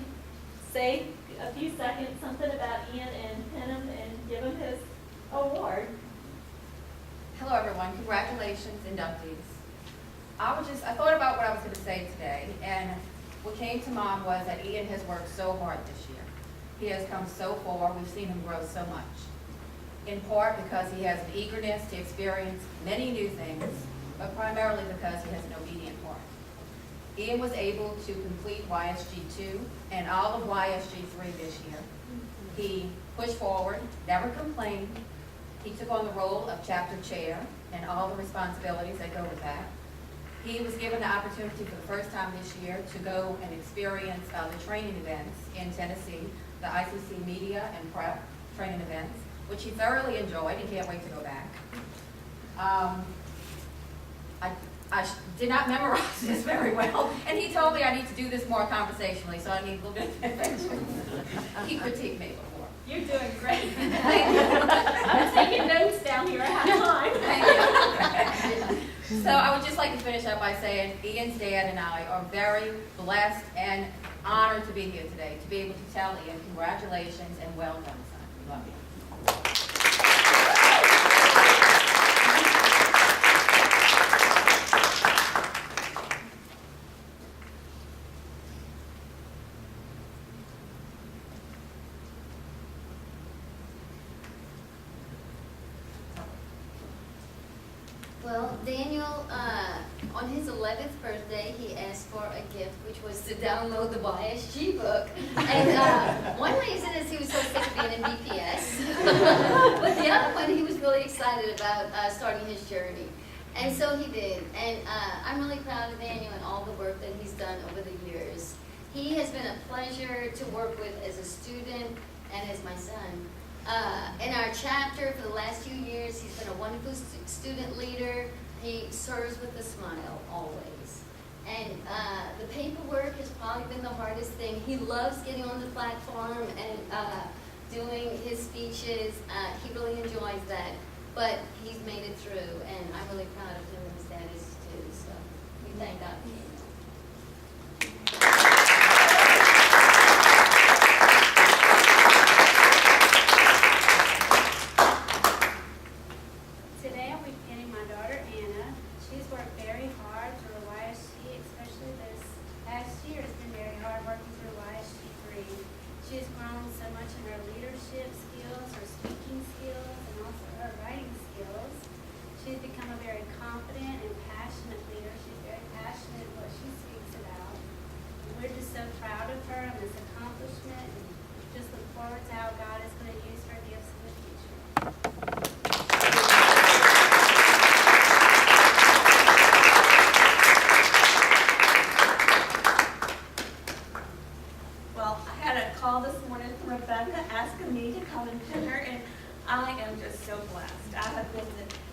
E: say a few seconds something about Ian and pin him and give him his award.
Q: Hello everyone, congratulations inductees. I thought about what I was going to say today, and what came to mind was that Ian has worked so hard this year. He has come so far, we've seen him grow so much. In part because he has an eagerness to experience many new things, but primarily because he has an obedient heart. Ian was able to complete YSG 2 and all of YSG 3 this year. He pushed forward, never complained. He took on the role of chapter chair and all the responsibilities that go with that. He was given the opportunity for the first time this year to go and experience the training events in Tennessee, the ICC media and prep training events, which he thoroughly enjoyed and can't wait to go back. I did not memorize this very well, and he told me I need to do this more conversationally, so I need a little bit of attention. He critiqued me before.
E: You're doing great.
Q: Thank you.
E: I'm taking notes down here. I have time.
Q: Thank you. So I would just like to finish up by saying Ian's dad and I are very blessed and honored to be here today, to be able to tell Ian congratulations and well done, son. We love you.
R: Well, Daniel, on his 11th birthday, he asked for a gift, which was to download the YSG book. And one reason is he was so sick of being in BPS. But the other one, he was really excited about starting his journey. And so he did. And I'm really proud of Daniel and all the work that he's done over the years. He has been a pleasure to work with as a student and as my son. In our chapter for the last few years, he's been a wonderful student leader. He serves with a smile always. And the paperwork has probably been the hardest thing. He loves getting on the platform and doing his speeches. He really enjoys that. But he's made it through, and I'm really proud of him and his dad is too. So we thank God for him.
S: Today I'll be pinning my daughter Anna. She's worked very hard through YSG, especially this past year. It's been very hard working through YSG 3. She has grown so much in her leadership skills, her speaking skills, and also her writing skills. She's become a very confident and passionate leader. She's very passionate in what she speaks about. And we're just so proud of her and this accomplishment, and just look forward to how God is going to use her gifts in the future.
I: Well, I had a call this morning from Rebecca asking me to come and pin her, and I am just so blessed. I have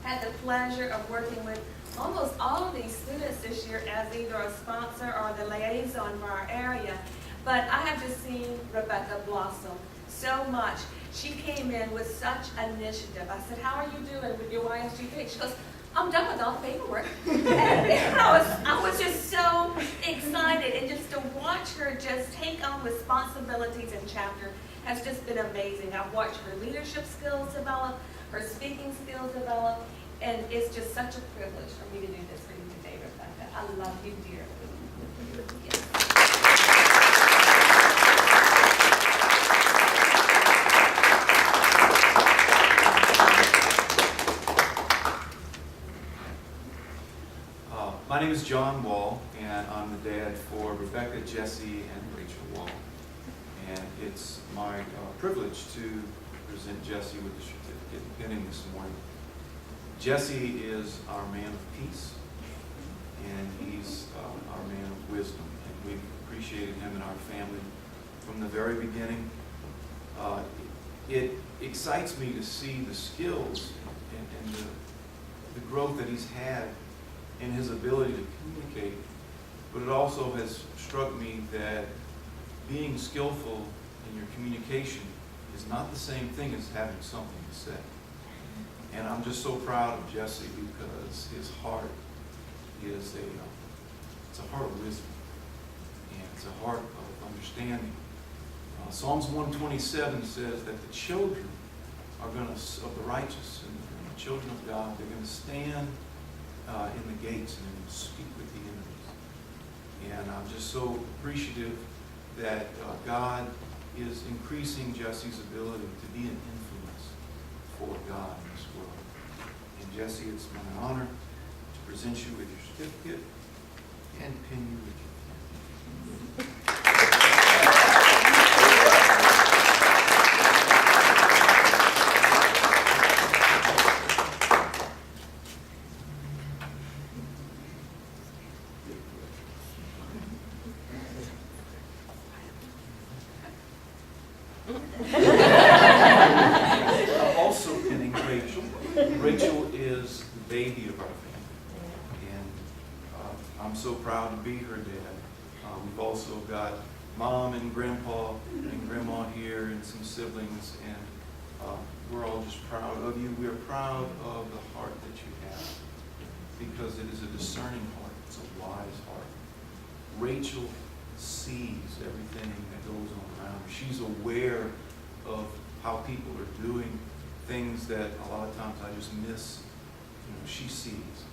I: had the pleasure of working with almost all of these students this year as either a sponsor or the liaison for our area. But I have just seen Rebecca blossom so much. She came in with such initiative. I said, "How are you doing with your YSG thing?" She goes, "I'm done with all the paperwork." And I was just so excited, and just to watch her just take on responsibilities in chapter has just been amazing. I've watched her leadership skills develop, her speaking skills develop, and it's just such a privilege for me to do this for you today, Rebecca. I love you dearly. Yes.
T: My name is John Wall, and and I'm the dad for Rebecca, Jesse, and Rachel Wall. And it's my privilege to present Jesse with the certificate and pinning this morning. Jesse is our man of peace, and he's our man of wisdom, and we've appreciated him in our family from the very beginning. It excites me to see the skills and the growth that he's had in his ability to communicate, but it also has struck me that being skillful in your communication is not the same thing as having something to say. And I'm just so proud of Jesse because his heart is it's a heart of wisdom, and it's a heart of understanding. Psalms 127 says that the children are going to, of the righteous and the children of God, they're going to stand in the gates and speak with the enemies. And I'm just so appreciative that God is increasing Jesse's ability to be an influence for God in this world. And Jesse, it's my honor to present you with your certificate and pin you with your pen. Also pinning Rachel. Rachel is the baby of our family, and I'm so proud to be her dad. We've also got Mom and Grandpa and Grandma here and some siblings, and we're all just proud of you. We're proud of the heart that you have, because it is a discerning heart. It's a wise heart. Rachel sees everything that goes on around her. She's aware of how people are doing things that a lot of times I just miss. She sees.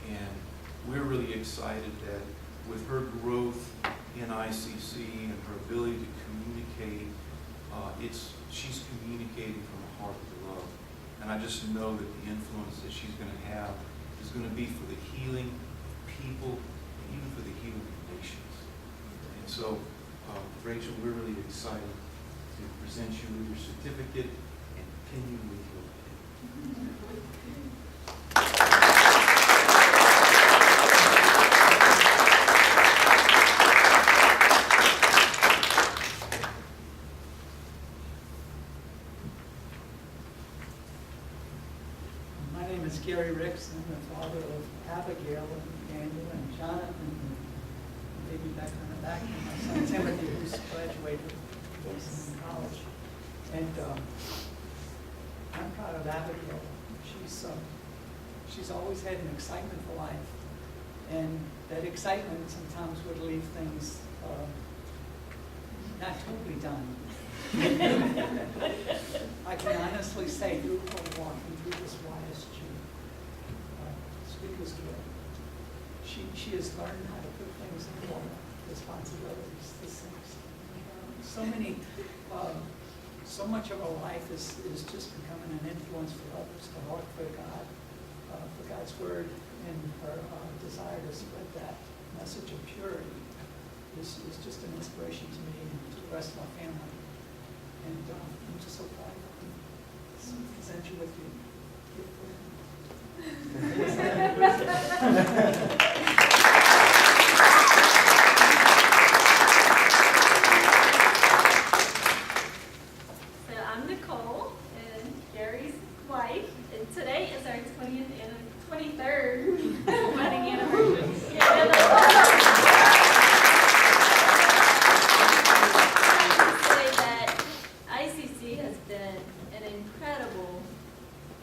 T: And we're really excited that with her growth in ICC and her ability to communicate, she's communicating from a heart of love. And I just know that the influence that she's going to have is going to be for the healing of people, and even for the healing of nations. And so, Rachel, we're really excited to present you with your certificate and pin you with your pin.
U: My name is Gary Ricks. I'm the father of Abigail and Daniel and Jonathan and baby back on the back, and my son Timothy, who's graduated from college. And I'm proud of Abigail. She's always had an excitement for life, and that excitement sometimes would leave things not totally done. I can honestly say through her walking through this YSG, Speaker's Guild, she has learned how to put things in order, responsibilities, these things. So much of her life is just becoming an influence for others, to heart for God, for God's word, and her desire to spread that message of purity is just an inspiration to me and to the rest of my family. And I'm just so proud of her. So present you with you.
E: So I'm Nicole, and Gary's wife, and today is our 23rd wedding anniversary. ICC has been an incredible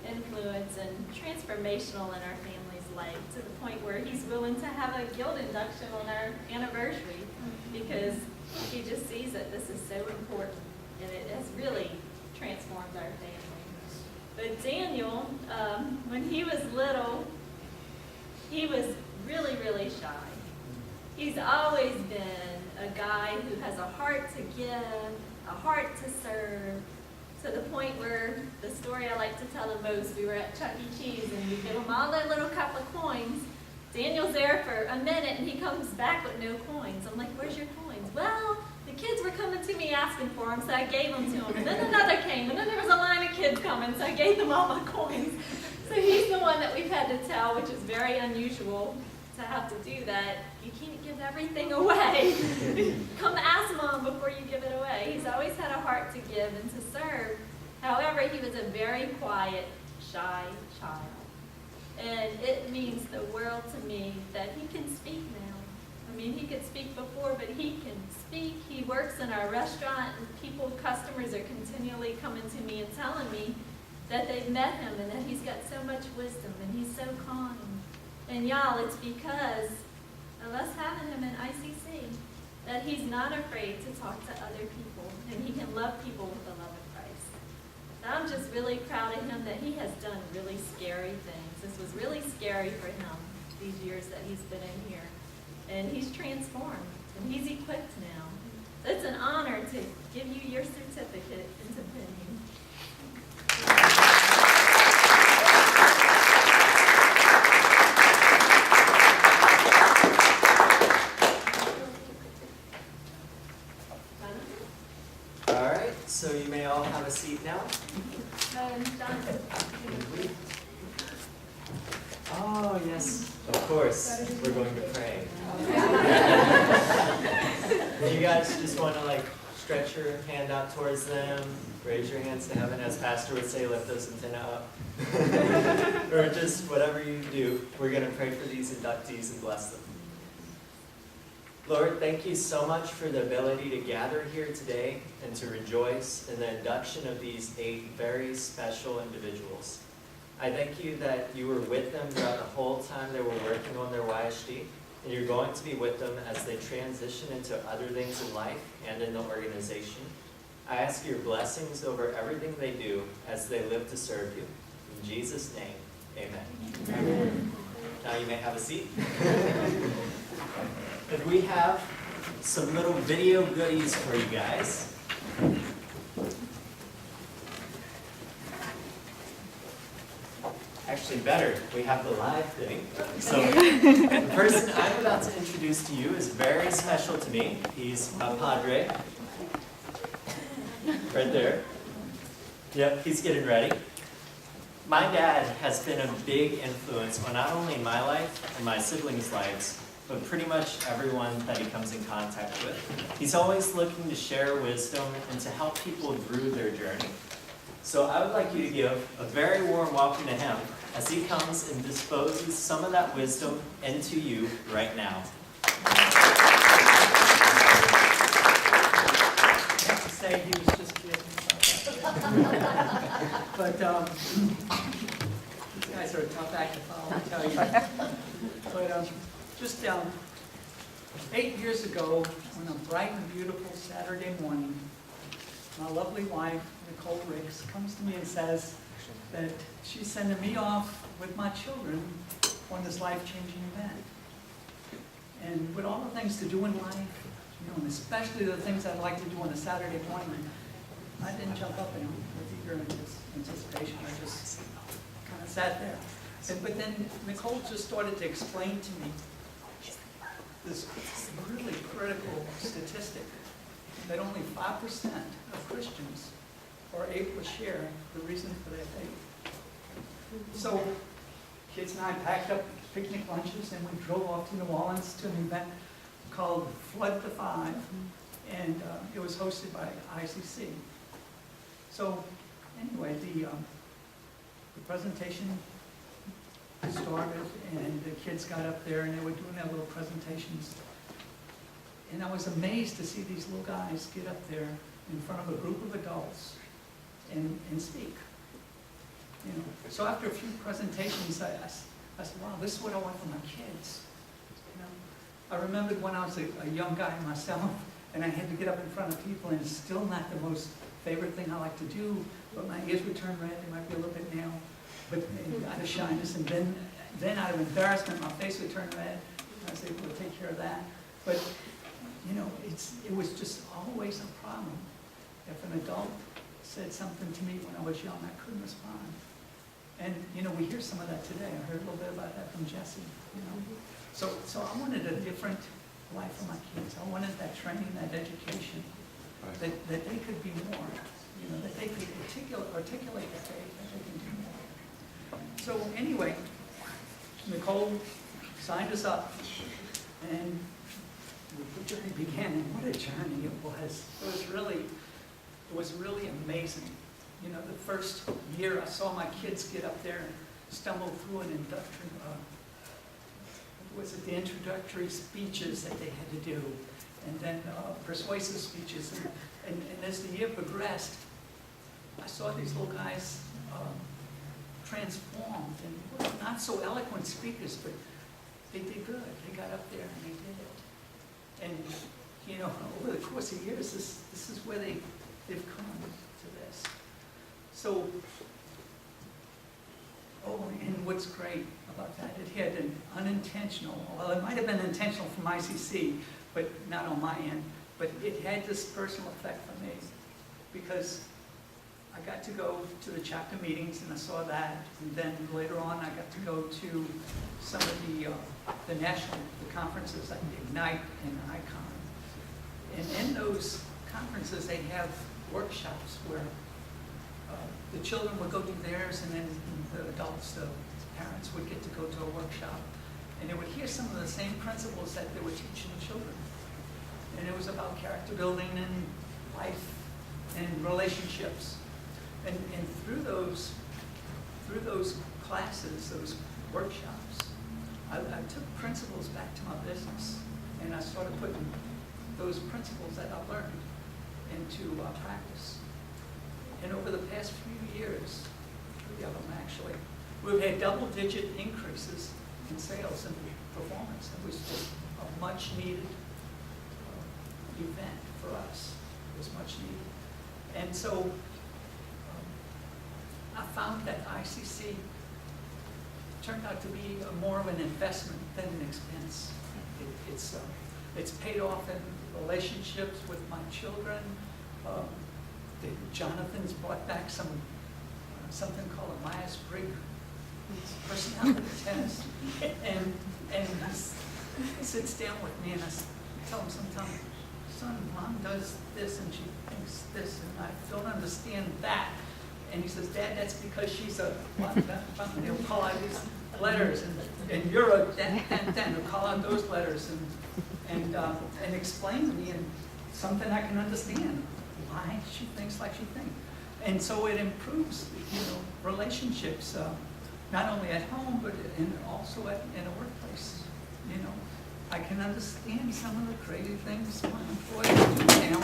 E: influence and transformational in our family's life, to the point where he's willing to have a guild induction on our anniversary, because he just sees that this is so important, and it has really transformed our family. But Daniel, when he was little, he was really, really shy. He's always been a guy who has a heart to give, a heart to serve, to the point where the story I like to tell the most, we were at Chuck E. Cheese and we give them all their little couple of coins, Daniel's there for a minute and he comes back with no coins. I'm like, where's your coins? Well, the kids were coming to me asking for them, so I gave them to him. And then another came, and then there was a line of kids coming, so I gave them all my coins. So he's the one that we've had to tell, which is very unusual to have to do that. You can't give everything away. Come ask Mom before you give it away. He's always had a heart to give and to serve. However, he was a very quiet, shy child. And it means the world to me that he can speak now. I mean, he could speak before, but he can speak. He works in our restaurant, and customers are continually coming to me and telling me that they've met him and that he's got so much wisdom and he's so calm. And y'all, it's because of us having him in ICC that he's not afraid to talk to other people, and he can love people with the love of Christ. So I'm just really proud of him that he has done really scary things. This was really scary for him these years that he's been in here. And he's transformed, and he's equipped now. It's an honor to give you your certificate and to pin you.
D: All right, so you may all have a seat now. Oh, yes, of course, we're going to pray. You guys just want to stretch your hand out towards them, raise your hands to heaven, as Pastor would say, lift those antenna up. Or just whatever you do, we're going to pray for these inductees and bless them. Lord, thank you so much for the ability to gather here today and to rejoice in the induction of these 8 very special individuals. I thank you that you were with them throughout the whole time they were working on their YSG, and you're going to be with them as they transition into other things in life and in the organization. I ask your blessings over everything they do as they live to serve you. In Jesus' name, amen. Amen. Now you may have a seat. And we have some little video goodies for you guys. Actually better, we have the live thing. So the person I'm about to introduce to you is very special to me. He's a padre. Right there. Yep, he's getting ready. My dad has been a big influence on not only my life and my siblings' lives, but pretty much everyone that he comes in contact with. He's always looking to share wisdom and to help people through their journey. So I would like you to give a very warm welcome to him as he comes and disposes some of that wisdom into you right now.
U: I have to say he was just kidding. But these guys are a tough act to follow, I tell you. But just 8 years ago, on a bright and beautiful Saturday morning, my lovely wife, Nicole Ricks, comes to me and says that she's sending me off with my children on this life-changing event. And with all the things to do in life, and especially the things I'd like to do on a Saturday morning, I didn't jump up with eager anticipation. I just kind of sat there. But then Nicole just started to explain to me this really critical statistic that only 5% of Christians are able to share the reason for their faith. So kids and I packed up picnic lunches and we drove off to New Orleans to an event called Flood the Five, and it was hosted by ICC. So anyway, the presentation started and the kids got up there and they were doing their little presentations. And I was amazed to see these little guys get up there in front of a group of adults and speak. So after a few presentations, I said, wow, this is what I want for my kids. I remembered when I was a young guy myself, and I had to get up in front of people, and it's still not the most favorite thing I like to do, but my ears would turn red, they might be a little bit now, but out of shyness, and then out of embarrassment, my face would turn red, and I was able to take care of that. But, it was just always a problem. If an adult said something to me when I was young, I couldn't respond. And, we hear some of that today. I heard a little bit about that from Jesse, So I wanted a different life for my kids. I wanted that training, that education, that they could be more, that they could articulate the faith, that they can do more. So anyway, Nicole signed us up, and the journey began, and what a journey it was. It was really amazing. The first year I saw my kids get up there and stumble through an induction, the introductory speeches that they had to do, and then persuasive speeches. And as the year progressed, I saw these little guys transformed, and were not so eloquent speakers, but they did good. They got up there and they did it. And, over the course of years, this is where they've come to this. So, and what's great about that, it had an unintentional, well, it might have been intentional from ICC, but not on my end, but it had this personal effect for me, because I got to go to the chapter meetings, and I saw that, and then later on I got to go to some of the national conferences like Ignite and Icon. And in those conferences, they have workshops where the children would go do theirs, and then the adults, the parents, would get to go to a workshop. And they would hear some of the same principles that they were teaching the children. And it was about character building and life and relationships. And through those classes, those workshops, I took principles back to my business, and I started putting those principles that I learned into practice. And over the past few years, 3 of them actually, we've had double-digit increases in sales and performance. It was just a much-needed event for us. It was much needed. And so I found that ICC turned out to be more of an investment than an expense. It's paid off in relationships with my children. Jonathan's brought back something called a Myers-Briggs personality test, and he sits down with me, and I tell him sometimes, son, Mom does this and she thinks this, and I don't understand that. And he says, Dad, that's because she's a what? And he'll call out these letters, and you're a then. He'll call out those letters and explain to me in something I can understand why she thinks like she thinks. And so it improves, relationships, not only at home, but also in a workplace. I can understand some of the crazy things my employees do now.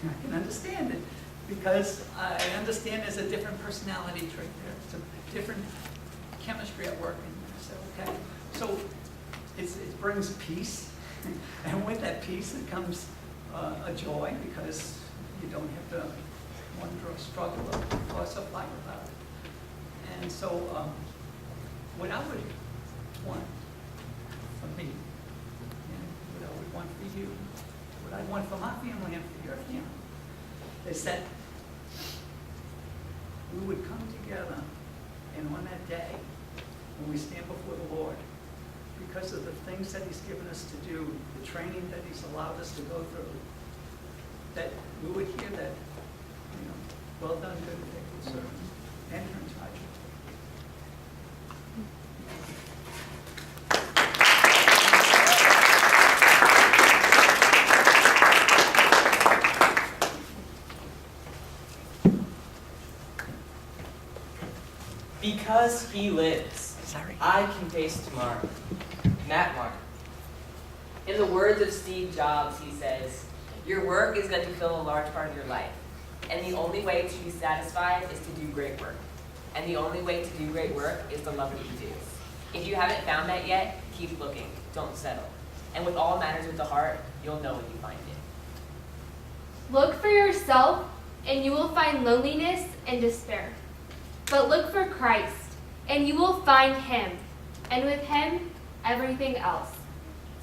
U: I can understand it because I understand there's a different personality trait there. It's a different chemistry at work. And I say, okay. So it brings peace. And with that peace, it comes a joy because you don't have to wonder or struggle or cause a fight about it. And so what I would want for me, and what I would want for you, what I want for my family and for your family, is that we would come together and on that day, when we stand before the Lord, because of the things that He's given us to do, the training that He's allowed us to go through, that we would hear that, well done, good and faithful servant, enter into my joy.
J: Because He lives, I can face tomorrow. Matt Martin.
L: In the words of Steve Jobs, he says, your work is going to fill a large part of your life. And the only way to be satisfied is to do great work. And the only way to do great work is to love what you do. If you haven't found that yet, keep looking. Don't settle. And with all matters with the heart, you'll know when you find it.
A: Look for yourself, and you will find loneliness and despair. But look for Christ, and you will find Him. And with Him, everything else.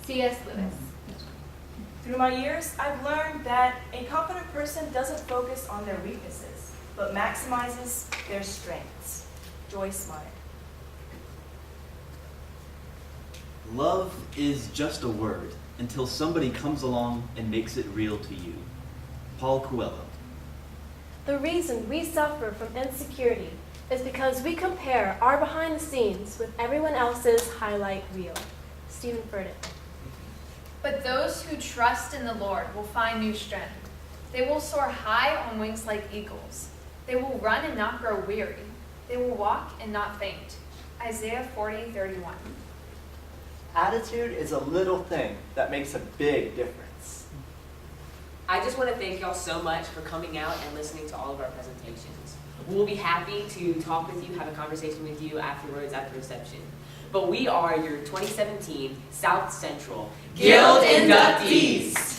A: C.S. Lewis.
I: Through my years, I've learned that a confident person doesn't focus on their weaknesses. but maximizes their strengths. Joyce Meyer.
K: Love is just a word until somebody comes along and makes it real to you. Paul Coelho.
N: The reason we suffer from insecurity is because we compare our behind the scenes with everyone else's highlight reel. Stephen Furtick.
G: But those who trust in the Lord will find new strength. They will soar high on wings like eagles. They will run and not grow weary. They will walk and not faint. Isaiah 40:31.
H: Attitude is a little thing that makes a big difference.
L: I just want to thank y'all so much for coming out and listening to all of our presentations. We'll be happy to talk with you, have a conversation with you afterwards at the reception. But we are your 2017 South Central
I: Guild inductees.